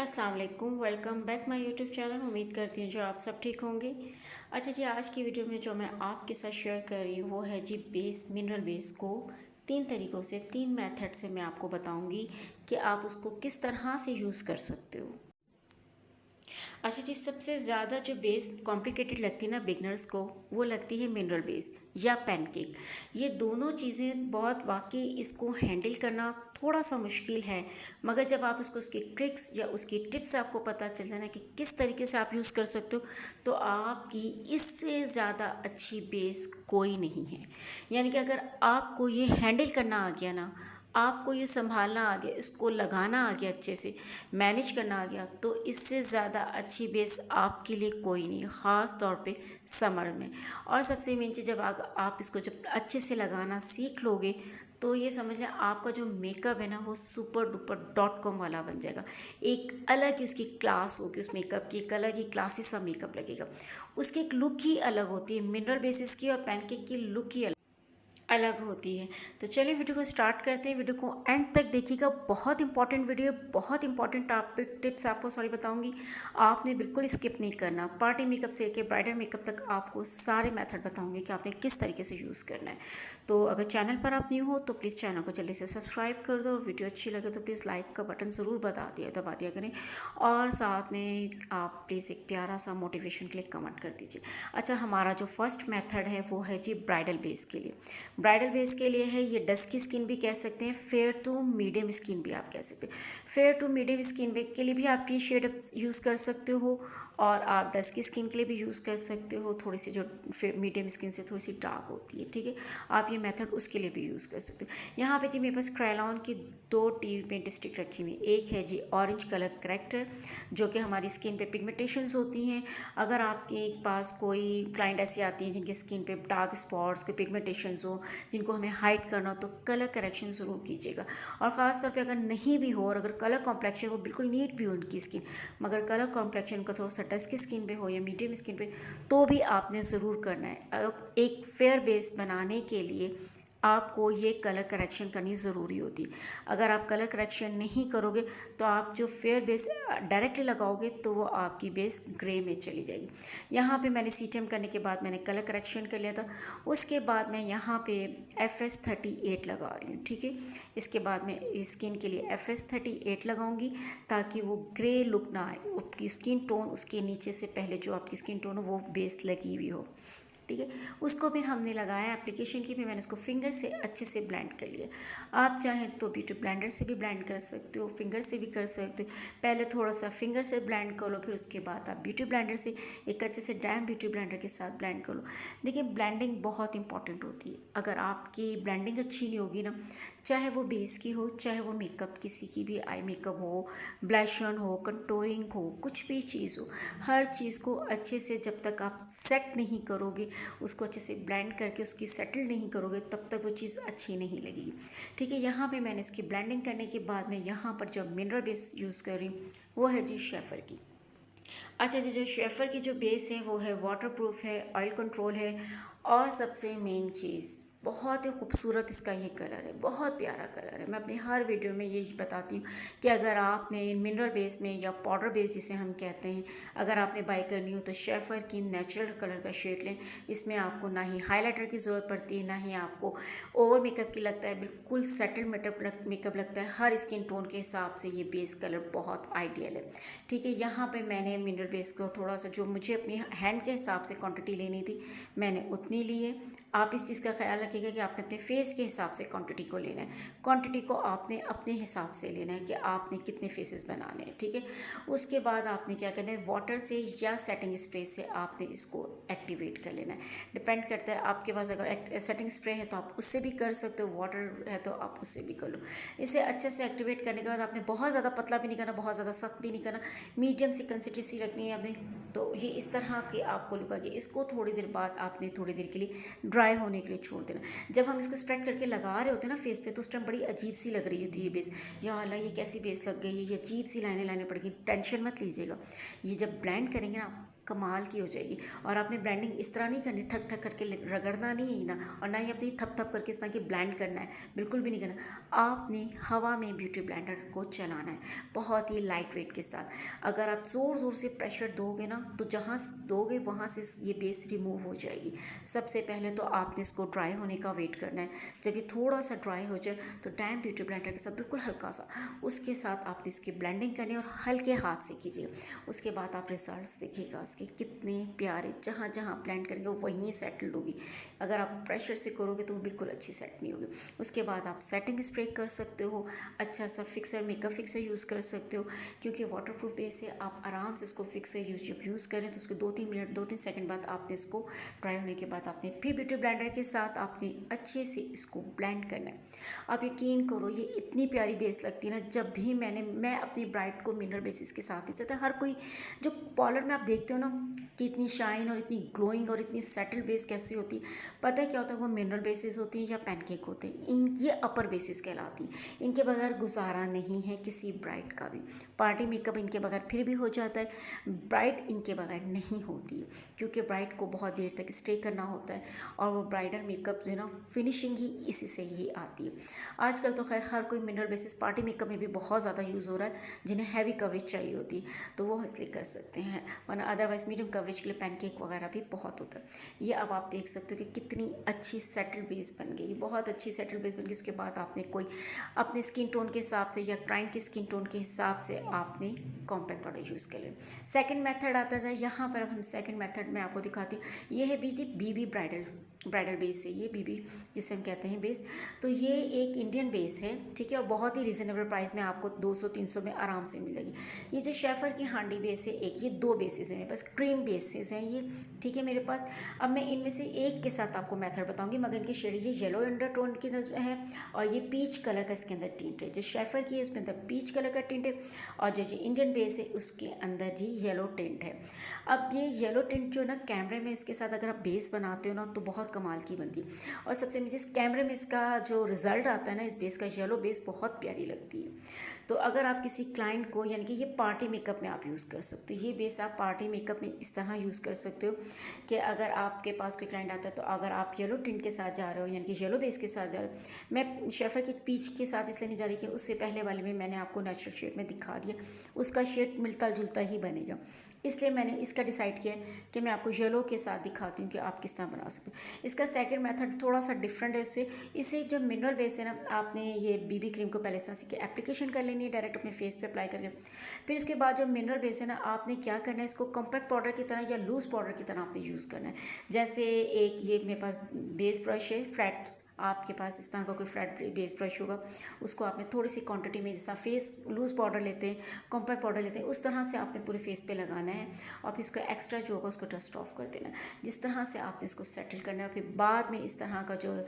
अस्सलाम वालेकुम, welcome back my YouTube channel. उम्मीद करती हूँ जो आप सब ठीक होंगे। अच्छा जी, आज की वीडियो में जो मैं आपके साथ शेयर कर रही हूँ वो है जी बेस, मिनरल बेस को तीन तरीक़ों से, तीन मेथड से मैं आपको बताऊँगी कि आप उसको किस तरह से यूज़ कर सकते हो। अच्छा जी, सबसे ज़्यादा जो बेस कॉम्प्लिकेटेड लगती है ना बिगनर्स को, वो लगती है मिनरल बेस या पैनकेक। ये दोनों चीज़ें बहुत वाकई इसको हैंडल करना थोड़ा सा मुश्किल है, मगर जब आप उसकी ट्रिक्स या उसकी टिप्स आपको पता चल जाए ना कि किस तरीके से आप यूज़ कर सकते हो, तो आपकी इससे ज़्यादा अच्छी बेस कोई नहीं है। यानी कि अगर आपको ये हैंडल करना आ गया ना, आपको ये संभालना आ गया, इसको लगाना आ गया, अच्छे से मैनेज करना आ गया, तो इससे ज़्यादा अच्छी बेस आपके लिए कोई नहीं, ख़ास तौर पे समर में। और सबसे मेन चीज़, जब आप इसको जब अच्छे से लगाना सीख लोगे, तो ये समझ लें आपका जो मेकअप है ना वो सुपर डुपर .com वाला बन जाएगा। एक अलग ही उसकी क्लास होगी, उस मेकअप की एक अलग ही क्लासी सा मेकअप लगेगा। उसकी एक लुक ही अलग होती है, मिनरल बेसिस की और पैनकेक की लुक ही अलग होती है। तो चलिए वीडियो को स्टार्ट करते हैं। वीडियो को एंड तक देखिएगा, बहुत इंपॉर्टेंट वीडियो, बहुत इंपॉर्टेंट टॉपिक टिप्स आपको बताऊंगी। आपने बिल्कुल स्किप नहीं करना। पार्टी मेकअप से लेकर ब्राइडल मेकअप तक आपको सारे मेथड बताऊंगी कि आपने किस तरीके से यूज़ करना है। तो अगर चैनल पर आप न्यू हो तो प्लीज़ चैनल को जल्दी से सब्सक्राइब कर दो। वीडियो अच्छी लगे तो प्लीज़ लाइक का बटन ज़रूर दबा दिया करें, और साथ में आप प्लीज़ एक प्यारा सा मोटिवेशन के लिए कमेंट कर दीजिए। अच्छा, हमारा जो फर्स्ट मेथड है वो है जी ब्राइडल बेस के लिए। ब्राइडल बेस के लिए है ये डस्की स्किन भी कह सकते हैं, फेयर टू मीडियम स्किन भी आप कह सकते हैं। फेयर टू मीडियम स्किन के लिए भी आप ये शेड यूज़ कर सकते हो, और आप डस्की स्किन के लिए भी यूज़ कर सकते हो, थोड़ी सी जो मीडियम स्किन से थोड़ी सी डार्क होती है, ठीक है। आप ये मेथड उसके लिए भी यूज़ कर सकते हो। यहाँ पे जी मेरे पास क्रायलॉन की दो टी पेंट स्टिक रखी हुई। एक है जी ऑरेंज कलर करेक्टर, जो कि हमारी स्किन पे पिगमेंटेशंस होती हैं। अगर आपके पास कोई क्लाइंट ऐसी आती हैं जिनकी स्किन पे डार्क स्पॉट्स, कोई पिगमेंटेशंस हो, जिनको हमें हाइड करना हो, तो कलर करेक्शन ज़रूर कीजिएगा। और ख़ास तौर पे अगर नहीं भी हो, और अगर कलर कॉम्प्लेक्शन वो बिल्कुल नीट भी हो उनकी स्किन, मगर कलर कॉम्प्लेक्शन का थोड़ा सा डस्की स्किन पे हो या मीडियम स्किन पे, तो भी आपने ज़रूर करना है। एक फेयर बेस बनाने के लिए आपको ये कलर करेक्शन करनी ज़रूरी होती है। अगर आप कलर करेक्शन नहीं करोगे तो आप जो फेयर बेस डायरेक्टली लगाओगे तो वो आपकी बेस ग्रे में चली जाएगी। यहाँ पे मैंने सीटम करने के बाद मैंने कलर करेक्शन कर लिया था। उसके बाद मैं यहाँ पे FS38 लगा रही हूँ, ठीक है। इसके बाद मैं स्किन के लिए FS38 लगाऊंगी, ताकि वो ग्रे लुक ना आए। आपकी स्किन टोन, उसके नीचे से पहले जो आपकी स्किन टोन हो वो बेस लगी हुई हो, ठीक है। उसको फिर हमने लगाया एप्लीकेशन की, फिर मैंने इसको फिंगर से अच्छे से ब्लेंड कर लिया। आप चाहें तो ब्यूटी ब्लेंडर से भी ब्लेंड कर सकते हो, फिंगर से भी कर सकते हो। पहले थोड़ा सा फिंगर से ब्लेंड कर लो, फिर उसके बाद आप ब्यूटी ब्लेंडर से एक अच्छे से डैम ब्यूटी ब्लेंडर के साथ ब्लेंड कर लो। देखिए, ब्लेंडिंग बहुत इंपॉर्टेंट होती है। अगर आपकी ब्लेंडिंग अच्छी नहीं होगी ना, चाहे वो बेस की हो, चाहे वो मेकअप, किसी की भी आई मेकअप हो, ब्लश ऑन हो, कंटूरिंग हो, कुछ भी चीज़ हो, हर चीज़ को अच्छे से जब तक आप सेट नहीं करोगे, उसको अच्छे से ब्लेंड करके उसकी सेटल नहीं करोगे, तब तक वो चीज़ अच्छी नहीं लगेगी, ठीक है। यहाँ पे मैंने इसकी ब्लेंडिंग करने के बाद में यहाँ पर जब मिनरल बेस यूज़ कर रही हूँ वो है जी शेफर की। अच्छा जी, जो शेफर की जो बेस है वो है वाटर प्रूफ है, ऑयल कंट्रोल है, और सबसे मेन चीज़ बहुत ही खूबसूरत इसका ये कलर है, बहुत प्यारा कलर है। मैं अपनी हर वीडियो में यही बताती हूँ कि अगर आपने मिनरल बेस में या पाउडर बेस जिसे हम कहते हैं, अगर आपने बाई करनी हो तो शेफर की नेचुरल कलर का शेड लें। इसमें आपको ना ही हाइलाइटर की ज़रूरत पड़ती है, ना ही आपको ओवर मेकअप की लगता है, बिल्कुल सेटल मेकअप लगता है। हर स्किन टोन के हिसाब से ये बेस कलर बहुत आइडियल है, ठीक है। यहाँ पर मैंने मिनरल बेस को थोड़ा सा, जो मुझे अपनी हैंड के हिसाब से क्वान्टिटी लेनी थी, मैंने उतनी ली है। आप इस चीज़ का ख्याल रखिएगा कि आपने अपने फेस के हिसाब से क्वांटिटी को लेना है। क्वांटिटी को आपने अपने हिसाब से लेना है कि आपने कितने फेसेस बनाने हैं, ठीक है। उसके बाद आपने क्या करना है, वाटर से या सेटिंग स्प्रे से आपने इसको एक्टिवेट कर लेना है। डिपेंड करता है, आपके पास अगर सेटिंग स्प्रे है तो आप उससे भी कर सकते हो, वाटर है तो आप उससे भी कर लो। इसे अच्छे से एक्टिवेट करने के बाद आपने बहुत ज़्यादा पतला भी नहीं करना, बहुत ज़्यादा सख्त भी नहीं करना, मीडियम सी कंसिस्टेंसी रखनी है आपने। तो ये इस तरह के आपको लुक आएगी। इसको थोड़ी देर बाद आपने थोड़ी देर के लिए ड्राई होने के लिए छोड़ देना। जब हम इसको स्प्रेड करके लगा रहे होते हैं ना फेस पे, तो उस टाइम बड़ी अजीब सी लग रही होती है ये बेस। या अल्लाह, ये कैसी बेस लग गई है, ये अजीब सी लाइनें लाने पड़ेगी। टेंशन मत लीजिएगा, ये जब ब्लेंड करेंगे ना कमाल की हो जाएगी। और आपने ब्लेंडिंग इस तरह नहीं करनी, थक थक करके रगड़ना नहीं है ना, और ना ही अपनी थप थप करके इस तरह की ब्लेंड करना है, बिल्कुल भी नहीं करना। आपने हवा में ब्यूटी ब्लेंडर को चलाना है बहुत ही लाइट वेट के साथ। अगर आप ज़ोर ज़ोर से प्रेशर दोगे ना तो जहाँ दोगे वहाँ से ये बेस रिमूव हो जाएगी। सबसे पहले तो आपने इसको ड्राई होने का वेट करना है। जब ये थोड़ा सा ड्राई हो जाए तो डैम ब्यूटी ब्लेंडर के साथ बिल्कुल हल्का सा उसके साथ आपने इसकी ब्लेंडिंग करनी है, और हल्के हाथ से कीजिए। उसके बाद आप रिजल्ट्स देखिएगा उसके कितने प्यारे, जहाँ जहाँ ब्लेंड करेंगे वहीं सेटल होगी। अगर आप प्रेशर से करोगे तो वो बिल्कुल अच्छी सेट नहीं होगी। उसके बाद आप सेटिंग स्प्रे कर सकते हो, अच्छा सा फिक्सर, मेकअप फिक्सर यूज़ कर सकते हो, क्योंकि वाटरप्रूफ बेस है। आप आराम से इसको फिक्सर जब यूज़ करें तो उसके 2-3 सेकंड बाद आपने इसको ड्राई होने के बाद आपने फिर ब्यूटी ब्लेंडर के साथ आपने अच्छे से इसको ब्लेंड करना है। आप यकीन करो ये इतनी प्यारी बेस लगती है ना। जब भी मैं अपनी ब्राइड को मिनरल बेसिस के साथ ही सहता, हर कोई जो पार्लर में आप देखते हो ना कि इतनी शाइन और इतनी ग्लोइंग और इतनी सेटल बेस कैसी होती है, पता है क्या होता है? वो मिनरल बेसिस होती है या पैनकेक होते हैं। ये अपर बेसिस कहलाती है। इनके बगैर गुजारा नहीं है किसी ब्राइड का भी। पार्टी मेकअप इनके बगैर फिर भी हो जाता है, ब्राइड इनके बगैर नहीं होती है, क्योंकि ब्राइड को बहुत देर तक स्टे करना होता है, और वो ब्राइडल मेकअप जो है ना फिनिशिंग ही इसी से ही आती है। आजकल तो खैर हर कोई मिनरल बेसिस पार्टी मेकअप में भी बहुत ज़्यादा यूज़ हो रहा है, जिन्हें हैवी कवरेज चाहिए होती है तो वो इसलिए कर सकते हैं, वरना अदरवाइज मीडियम कवरेज के लिए पैनकेक वगैरह भी बहुत होता है। ये अब आप देख सकते हो कि कितनी अच्छी सेटल बेस बन गई, बहुत अच्छी सेटल बेस बन गई। उसके बाद आपने कोई अपने स्किन टोन के हिसाब से या क्लाइंट की स्किन टोन के हिसाब से आपने कॉम्पैक्ट पाउडर यूज़ कर लिया। सेकेंड मेथड आता है, यहाँ पर अब हम सेकेंड मेथड में आपको दिखाती हूँ। ये है बीबी ब्राइडल बेस है, ये बीबी जिसे हम कहते हैं बेस। तो ये एक इंडियन बेस है, ठीक है, और बहुत ही रिजनेबल प्राइस में आपको 200-300 में आराम से मिलेगी। ये जो शेफर की हांडी बेस है एक, ये 2 बेसिस हैं मेरे पास, क्रीम बेसिस हैं ये, ठीक है मेरे पास। अब मैं इनमें से एक के साथ आपको मेथड बताऊंगी, मगर इनकी शेड ये येलो अंडरटोन की है और ये पीच कलर का इसके अंदर टिंट है। जो शेफर की है उसके अंदर पीच कलर का टिंट है, और जो इंडियन बेस है उसके अंदर जी येलो टिंट है। अब ये येलो टिंट जो ना कैमरे में इसके साथ अगर आप बेस बनाते हो ना तो बहुत कमाल की बनती है, और सबसे मुझे इस कैमरे में इसका जो रिज़ल्ट आता है ना इस बेस का, येलो बेस बहुत प्यारी लगती है। तो अगर आप किसी क्लाइंट को, यानी कि ये पार्टी मेकअप में आप यूज़ कर सकते हो, ये बेस आप पार्टी मेकअप में इस तरह यूज़ कर सकते हो कि अगर आपके पास कोई क्लाइंट आता है तो अगर आप येलो टिंट के साथ जा रहे हो, यानी कि येलो बेस के साथ जा रहे हो, मैं शेफर की पीच के साथ इसलिए नहीं जा रही कि उससे पहले वाले में मैंने आपको नेचुरल शेड में दिखा दिया, उसका शेड मिलता जुलता ही बनेगा, इसलिए मैंने इसका डिसाइड किया है कि मैं आपको येलो के साथ दिखाती हूँ कि आप किस तरह बना सकते हो। इसका सेकंड मेथड थोड़ा सा डिफरेंट है इससे। इसे जो मिनरल बेस है ना, आपने ये बीबी क्रीम को पहले इस तरह से एप्लीकेशन कर लेनी है डायरेक्ट अपने फेस पे अप्लाई करके। फिर उसके बाद जो मिनरल बेस है ना, आपने क्या करना है, इसको कॉम्पैक्ट पाउडर की तरह या लूज पाउडर की तरह आपने यूज़ करना है। जैसे एक ये मेरे पास बेस ब्रश है फ्लैट, आपके पास इस तरह का कोई फ्लैट बेस ब्रश होगा, उसको आपने थोड़ी सी क्वांटिटी में, जैसा फेस लूज़ पाउडर लेते हैं, कॉम्पैक्ट पाउडर लेते हैं, उस तरह से आपने पूरे फेस पे लगाना है, और फिर इसको एक्स्ट्रा जो होगा उसको डस्ट ऑफ कर देना है। जिस तरह से आपने इसको सेटल करना है, फिर बाद में इस तरह का जो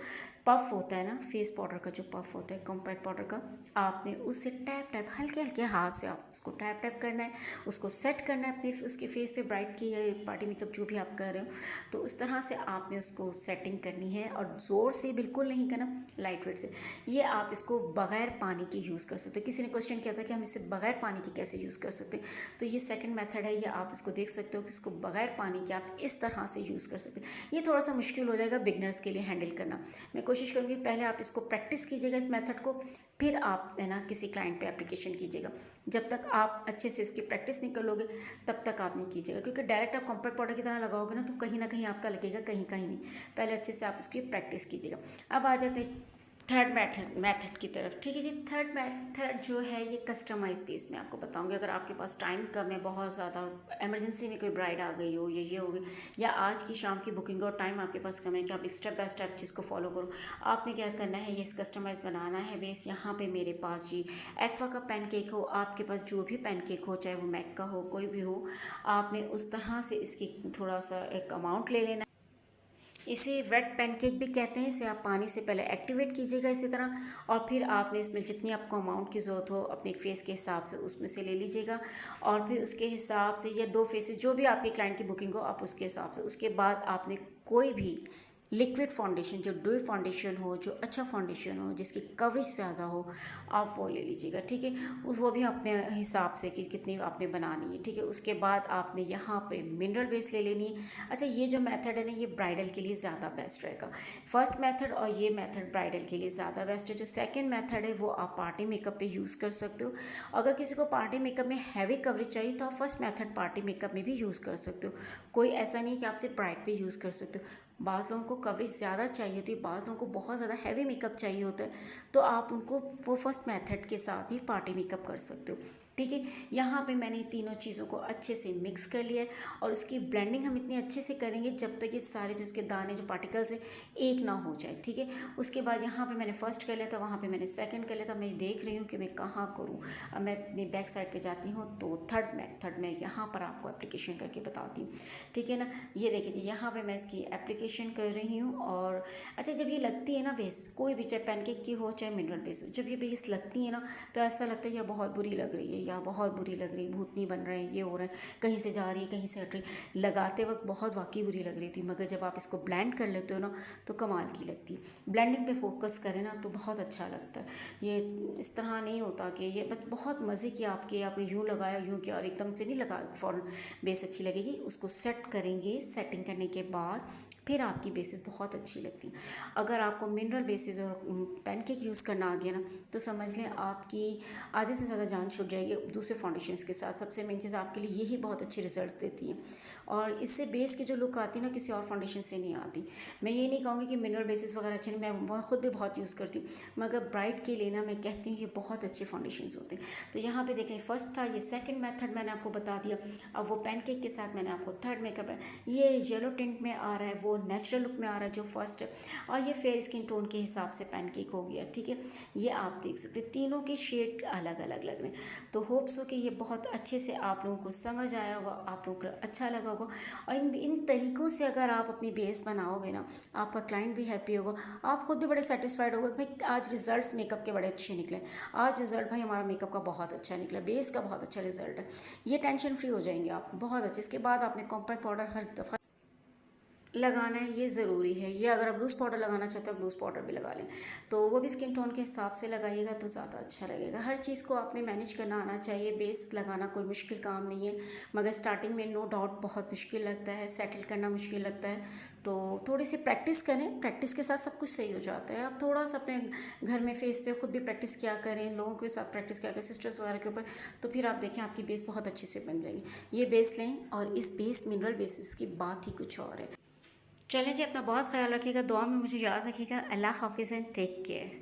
पफ होता है ना, फेस पाउडर का जो पफ होता है कॉम्पैक्ट पाउडर का, आपने उससे टैप हल्के हल्के हाथ से आप उसको टैप करना है, उसको सेट करना है अपने उसके फेस पे, ब्राइड की या पार्टी मेकअप जो भी आप कर रहे हो, तो उस तरह से आपने उसको सेटिंग करनी है, और ज़ोर से बिल्कुल नहीं करना, लाइट वेट से। ये आप इसको बग़ैर पानी के यूज़ कर सकते हो। किसी ने क्वेश्चन किया था कि हम इसे बग़ैर पानी के कैसे यूज़ कर सकते हैं, तो ये सेकंड मेथड है, ये आप इसको देख सकते हो कि इसको बग़ैर पानी के आप इस तरह से यूज़ कर सकते हैं। ये थोड़ा सा मुश्किल हो जाएगा बिगनर्स के लिए हैंडल करना, मैं कोशिश करूँगी पहले आप इसको प्रैक्टिस कीजिएगा इस मेथड को, फिर आप है ना किसी क्लाइंट पे एप्लीकेशन कीजिएगा। जब तक आप अच्छे से इसकी प्रैक्टिस नहीं कर लोगे तब तक आप नहीं कीजिएगा, क्योंकि डायरेक्ट आप कॉम्पैक्ट पाउडर की तरह लगाओगे ना तो कहीं ना कहीं आपका लगेगा, कहीं कहीं नहीं। पहले अच्छे से आप इसकी प्रैक्टिस कीजिएगा। अब आ जाते हैं थर्ड मेथड की तरफ, ठीक है जी। थर्ड मेथड जो है ये कस्टमाइज बेस में आपको बताऊंगी। अगर आपके पास टाइम कम है, बहुत ज़्यादा इमरजेंसी में कोई ब्राइड आ गई हो, ये हो गई, या आज की शाम की बुकिंग और टाइम आपके पास कम है कि आप स्टेप बाय स्टेप चीज़ को फॉलो करो, आपने क्या करना है, ये कस्टमाइज़ बनाना है बेस। यहाँ पे मेरे पास जी एक्वा का पैनकेक हो, आपके पास जो भी पैनकेक हो, चाहे वो मैक का हो, कोई भी हो, आपने उस तरह से इसकी थोड़ा सा एक अमाउंट ले लेना। इसे वेट पैनकेक भी कहते हैं। इसे आप पानी से पहले एक्टिवेट कीजिएगा इसी तरह, और फिर आपने इसमें जितनी आपको अमाउंट की ज़रूरत हो अपने फेस के हिसाब से उसमें से ले लीजिएगा, और फिर उसके हिसाब से या 2 फेसेस जो भी आपके क्लाइंट की बुकिंग हो आप उसके हिसाब से, उसके बाद आपने कोई भी लिक्विड फाउंडेशन, जो ड्यू फाउंडेशन हो, जो अच्छा फाउंडेशन हो, जिसकी कवरेज ज़्यादा हो, आप वो ले लीजिएगा, ठीक है। वो भी अपने हिसाब से कि कितनी आपने बनानी है, ठीक है। उसके बाद आपने यहाँ पे मिनरल बेस ले लेनी है। अच्छा, ये जो मेथड है ना, ये ब्राइडल के लिए ज़्यादा बेस्ट रहेगा, फर्स्ट मेथड, और ये मेथड ब्राइडल के लिए ज़्यादा बेस्ट है। जो सेकंड मेथड है वो आप पार्टी मेकअप पे यूज़ कर सकते हो। अगर किसी को पार्टी मेकअप में हैवी कवरेज चाहिए तो आप फर्स्ट मेथड पार्टी मेकअप में भी यूज़ कर सकते हो। कोई ऐसा नहीं कि आप सिर्फ ब्राइड पे यूज़ कर सकते हो। बाज़ लोगों को कवरेज ज़्यादा चाहिए होती है, बाज़ लोगों को बहुत ज़्यादा हैवी मेकअप चाहिए होता है, तो आप उनको वो फर्स्ट मेथड के साथ भी पार्टी मेकअप कर सकते हो, ठीक है। यहाँ पे मैंने तीनों चीज़ों को अच्छे से मिक्स कर लिया है, और उसकी ब्लेंडिंग हम इतनी अच्छे से करेंगे जब तक ये सारे जो इसके दाने, जो पार्टिकल्स हैं, एक ना हो जाए, ठीक है। उसके बाद यहाँ पे मैंने फर्स्ट कर लिया था, वहाँ पे मैंने सेकंड कर लिया था। मैं देख रही हूँ कि मैं कहाँ करूँ। अब मैं अपनी बैक साइड पे जाती हूँ, तो थर्ड मेथड मैं यहाँ पर आपको एप्लीकेशन करके बताती हूँ, ठीक है ना। ये देखिए जी, यहाँ पे मैं इसकी एप्लीकेशन कर रही हूँ। और अच्छा, जब ये लगती है ना बेस, कोई भी, चाहे पैनकेक की हो चाहे मिनरल बेस हो, जब ये बेस लगती है ना, तो ऐसा लगता है यार बहुत बुरी लग रही है, या बहुत बुरी लग रही है, भूतनी बन रहे हैं, ये हो रहा है, कहीं से जा रही है, कहीं से हट रही है। लगाते वक्त बहुत वाकई बुरी लग रही थी, मगर जब आप इसको ब्लेंड कर लेते हो ना, तो कमाल की लगती है। ब्लेंडिंग पे फोकस करें ना तो बहुत अच्छा लगता है। ये इस तरह नहीं होता कि ये बस बहुत मज़े की आपके आप यूँ लगाया, यूँ किया, और एकदम से नहीं लगा फ़ौरन बेस अच्छी लगेगी। उसको सेट करेंगे, सेटिंग करने के बाद फिर आपकी बेसिस बहुत अच्छी लगती है। अगर आपको मिनरल बेसिस और पैनकेक यूज़ करना आ गया ना, तो समझ लें आपकी आधे से ज़्यादा जान छूट जाएगी दूसरे फाउंडेशंस के साथ। सबसे मेन चीज़ आपके लिए यही बहुत अच्छे रिजल्ट्स देती है, और इससे बेस की जो लुक आती है ना, किसी और फाउंडेशन से नहीं आती। मैं ये नहीं कहूँगी कि मिनरल बेसिस वगैरह अच्छे नहीं, मैं खुद भी बहुत यूज़ करती हूँ, मगर ब्राइट के लिए ना मैं कहती हूँ ये बहुत अच्छे फाउंडेशंस होते हैं। तो यहाँ पे देखें, फर्स्ट था, ये सेकंड मेथड मैंने आपको बता दिया। अब वो पैनकेक के साथ मैंने आपको थर्ड मेकअप है, ये येलो टिंट में आ रहा है, वो नेचुरल लुक में आ रहा है जो फर्स्ट है, और ये फेयर स्किन टोन के हिसाब से पैनकेक हो गया, ठीक है। ये आप देख सकते हो, तीनों के शेड अलग अलग लग रहे हैं। तो होप्स हो कि ये बहुत अच्छे से आप लोगों को समझ आया होगा, आप लोगों को अच्छा लगा होगा। और इन तरीक़ों से अगर आप अपनी बेस बनाओगे ना, आपका क्लाइंट भी हैप्पी होगा, आप खुद भी बड़े सेटिस्फाइड होगे। भाई आज रिजल्ट्स मेकअप के बड़े अच्छे निकले, आज रिजल्ट भाई हमारा मेकअप का बहुत अच्छा निकला, बेस का बहुत अच्छा रिजल्ट है, ये टेंशन फ्री हो जाएंगे आप बहुत अच्छे। इसके बाद आपने कॉम्पैक्ट पाउडर हर दफ़ा लगाना है, ये ज़रूरी है। ये अगर आप लूज़ पाउडर लगाना चाहते हो, आप लूज़ पाउडर भी लगा लें, तो वो भी स्किन टोन के हिसाब से लगाइएगा तो ज़्यादा अच्छा लगेगा। हर चीज़ को आपने मैनेज करना आना चाहिए। बेस लगाना कोई मुश्किल काम नहीं है, मगर स्टार्टिंग में नो डाउट बहुत मुश्किल लगता है, सेटल करना मुश्किल लगता है। तो थोड़ी सी प्रैक्टिस करें, प्रैक्टिस के साथ सब कुछ सही हो जाता है। आप थोड़ा सा अपने घर में फेस पे खुद भी प्रैक्टिस किया करें, लोगों के साथ प्रैक्टिस किया करें, सिस्टर्स वगैरह के ऊपर, तो फिर आप देखें आपकी बेस बहुत अच्छे से बन जाएगी। ये बेस लें, और इस बेस मिनरल बेसिस की बात ही कुछ और है। चलें जी, अपना बहुत ख्याल रखिएगा, दुआ में मुझे याद रखिएगा। अल्लाह हाफिज़ एंड टेक केयर।